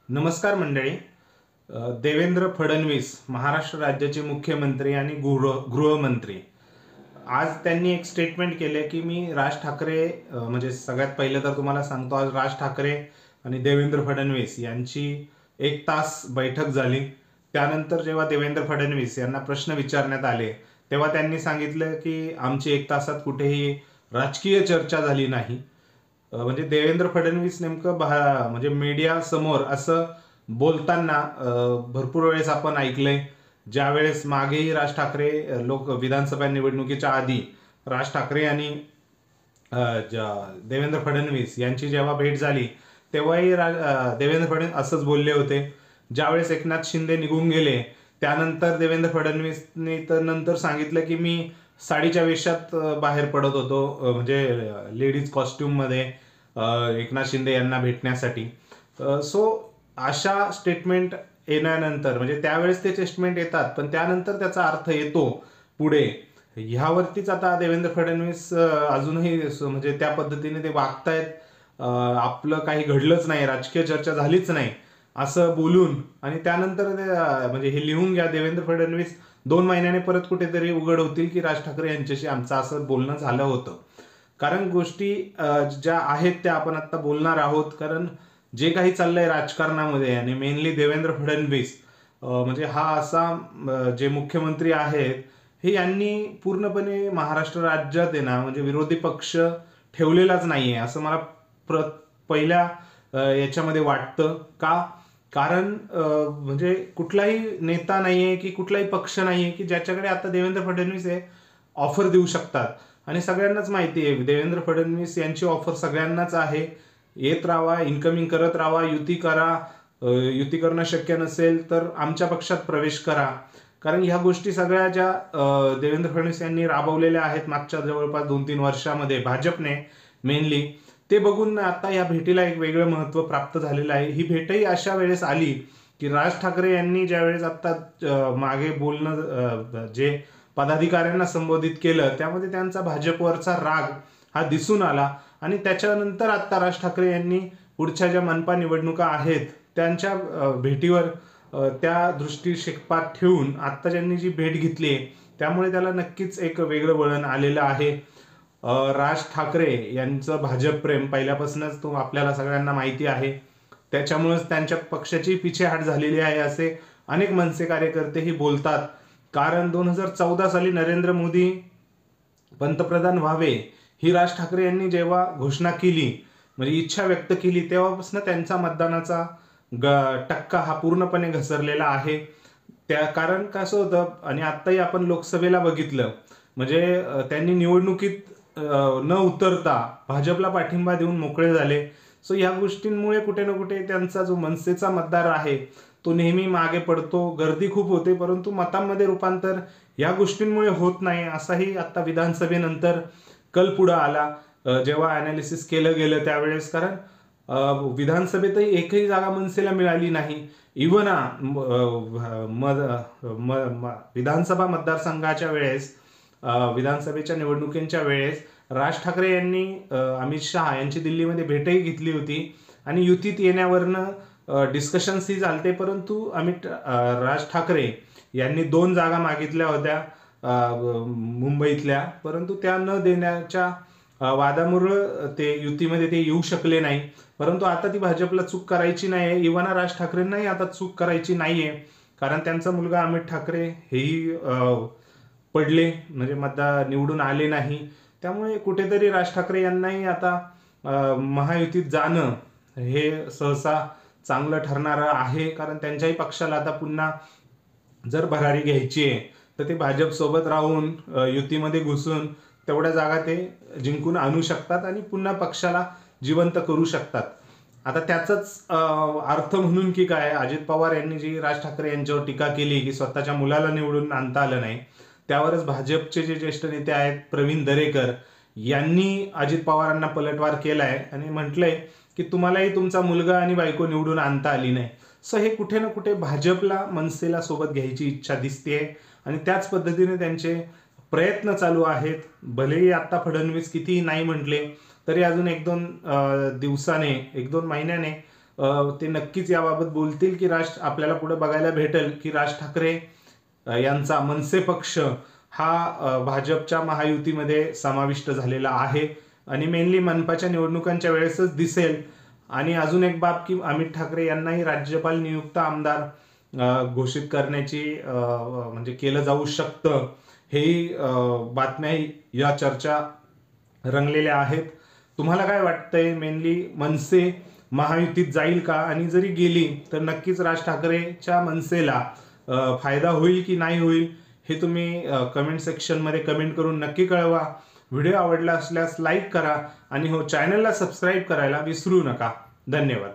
नमस्कार मंडळी. देवेंद्र फडणवीस महाराष्ट्र राज्याचे मुख्यमंत्री आणि गृहमंत्री आज त्यांनी एक स्टेटमेंट केले की मी राज ठाकरे म्हणजे सगळ्यात पहिलं तर तुम्हाला सांगतो, आज राज ठाकरे आणि देवेंद्र फडणवीस यांची 1 तास बैठक झाली. त्यानंतर जेव्हा देवेंद्र फडणवीस यांना प्रश्न विचारण्यात आले तेव्हा त्यांनी सांगितलं की आमची 1 तासात कुठेही राजकीय चर्चा झाली नाही. म्हणजे देवेंद्र फडणवीस नेमकं म्हणजे मीडिया समोर असं बोलताना भरपूर वेळेस आपण ऐकलंय. ज्या वेळेस मागेही राज ठाकरे विधानसभा निवडणुकीच्या आधी राज ठाकरे आणि देवेंद्र फडणवीस यांची जेव्हा भेट झाली तेव्हाही देवेंद्र फडणवीस असंच बोलले होते. ज्यावेळेस एकनाथ शिंदे निघून गेले त्यानंतर देवेंद्र फडणवीसने तर नंतर सांगितलं की मी साडीच्या वेशात बाहेर पडत होतो, म्हणजे लेडीज कॉस्ट्युममध्ये एकनाथ शिंदे यांना भेटण्यासाठी. सो अशा स्टेटमेंट येण्यानंतर म्हणजे त्यावेळेस ते स्टेटमेंट येतात पण त्यानंतर त्याचा अर्थ येतो पुढे. ह्यावरतीच आता देवेंद्र फडणवीस अजूनही म्हणजे त्या पद्धतीने ते वागतायत. आपलं काही घडलंच नाही, राजकीय चर्चा झालीच नाही असं बोलून आणि त्यानंतर म्हणजे हे लिहून घ्या, देवेंद्र फडणवीस 2 महिन्याने परत कुठेतरी उघड होतील की राज ठाकरे यांच्याशी आमचं असं बोलणं झालं होतं. कारण गोष्टी ज्या आहेत त्या आपण आता बोलणार आहोत. कारण जे काही चाललंय राजकारणामध्ये आणि मेनली देवेंद्र फडणवीस म्हणजे हा असा जे मुख्यमंत्री आहेत हे यांनी पूर्णपणे महाराष्ट्र राज्यात आहे ना, म्हणजे विरोधी पक्ष ठेवलेलाच नाहीये असं मला पहिल्या याच्यामध्ये वाटतं. का? कारण म्हणजे कुठलाही नेता नाहीये की कुठलाही पक्ष नाहीये की ज्याच्याकडे आता देवेंद्र फडणवीस हे ऑफर देऊ शकतात. आणि सगळ्यांनाच माहिती आहे देवेंद्र फडणवीस यांची ऑफर सगळ्यांनाच आहे, येत राहा, इन्कमिंग करत राहा, युती करा, युती करणं शक्य नसेल तर आमच्या पक्षात प्रवेश करा. कारण ह्या गोष्टी सगळ्या ज्या देवेंद्र फडणवीस यांनी राबवलेल्या आहेत मागच्या जवळपास 2-3 वर्षामध्ये भाजपने मेनली, ते बघून आता या भेटीला एक वेगळं महत्व प्राप्त झालेलं आहे. ही भेटही अशा वेळेस आली की राज ठाकरे यांनी ज्या वेळेस आता मागे बोलणं जे पदाधिकाऱ्यांना संबोधित केलं त्यामध्ये त्यांचा भाजपवरचा राग हा दिसून आला. आणि त्याच्यानंतर आता राज ठाकरे यांनी पुढच्या ज्या मनपा निवडणुका आहेत त्यांच्या भेटीवर त्या दृष्टिक्षेपात ठेवून आता ज्यांनी जी भेट घेतली त्यामुळे त्याला नक्कीच एक वेगळं वळण आलेलं आहे. राज ठाकरे यांचं भाजप प्रेम पहिल्यापासूनच आपल्याला सगळ्यांना माहिती आहे. त्याच्यामुळेच त्यांच्या पक्षाची पिछेहाट झालेली आहे असे अनेक मनसे कार्यकर्तेही बोलतात. कारण 2014 साली नरेंद्र मोदी पंतप्रधान व्हावे ही राज ठाकरे यांनी जेव्हा घोषणा केली, म्हणजे इच्छा व्यक्त केली, तेव्हापासून त्यांचा मतदानाचा टक्का हा पूर्णपणे घसरलेला आहे. त्या कारण कसं होतं आणि आत्ताही आपण लोकसभेला बघितलं, म्हणजे त्यांनी निवडणुकीत न उतरता भाजपला पाठिंबा देऊन मोकळे झाले. सो या गोष्टींमुळे कुठे ना कुठे त्यांचा जो मनसेचा मतदार आहे तो नेहमी मागे पडतो. गर्दी खूप होते परंतु मतांमध्ये रूपांतर या गोष्टींमुळे होत नाही असाही आता विधानसभेनंतर कल पुढे आला जेव्हा अनालिसिस केलं गेलं त्यावेळेस. कारण विधानसभेतही एकही जागा मनसेला मिळाली नाही. इव्हन विधानसभा मतदारसंघाच्या वेळेस विधानसभेच्या निवडणुकींच्या वेळेस राज ठाकरे यांनी अमित शहा यांची दिल्लीमध्ये भेटही घेतली होती आणि युतीत येण्यावरनं डिस्कशन्सही झालते. परंतु राज ठाकरे यांनी 2 जागा मागितल्या होत्या मुंबईतल्या, परंतु त्या न देण्याच्या वादामुळे ते युतीमध्ये ते येऊ शकले नाही. परंतु आता ती भाजपला चूक करायची नाही, इव्हन राज ठाकरेंनाही आता चूक करायची नाहीये. कारण त्यांचा मुलगा अमित ठाकरे हेही पडले, म्हणजे निवडून आले नाही. त्यामुळे कुठेतरी राज ठाकरे यांनाही आता महायुतीत जाणं हे सहसा चांगलं ठरणारं आहे. कारण त्यांच्याही पक्षाला आता पुन्हा जर भरारी घ्यायची आहे तर ते भाजप सोबत राहून युतीमध्ये घुसून तेवढ्या जागा ते जिंकून आणू शकतात आणि पुन्हा पक्षाला जिवंत करू शकतात. आता त्याचाच अर्थ म्हणून की काय, अजित पवार यांनी जी राज ठाकरे यांच्यावर टीका केली की स्वतःच्या मुलाला निवडून आणता आलं नाही, त्यावरच भाजपचे जे ज्येष्ठ नेते आहेत प्रवीण दरेकर यांनी अजित पवारांना पलटवार केलाय आणि म्हटलंय की तुम्हालाही तुमचा मुलगा आणि बायको निवडून आणता आली नाही. सो हे कुठे ना कुठे भाजपला मनसेला सोबत घ्यायची इच्छा दिसते आणि त्याच पद्धतीने त्यांचे प्रयत्न चालू आहेत. भलेही आता फडणवीस कितीही नाही म्हटले तरी अजून 1-2 दिवसाने 1-2 महिन्याने ते नक्कीच याबाबत बोलतील की आपल्याला पुढे बघायला भेटेल की राज ठाकरे यांचा मनसे पक्ष हा भाजपच्या महायुतीमध्ये समाविष्ट झालेला आहे आणि मेनली मनपाच्या निवडणुकांच्या वेळेसच दिसेल. आणि अजून एक बाब की अमित ठाकरे यांनाही राज्यपाल नियुक्त आमदार घोषित करण्याची म्हणजे केलं जाऊ शकतं, हेही बातम्या या चर्चा रंगलेल्या आहेत. तुम्हाला काय वाटतंय, मेनली मनसे महायुतीत जाईल का, आणि जरी गेली तर नक्कीच राज ठाकरेच्या मनसेला फायदा होईल की नाही होईल, हे तुम्ही कमेंट सेक्शनमध्ये कमेंट करून नक्की कळवा. व्हिडिओ आवडला असल्यास लाईक करा आणि हो, चॅनलला सबस्क्राईब करायला विसरू नका. धन्यवाद.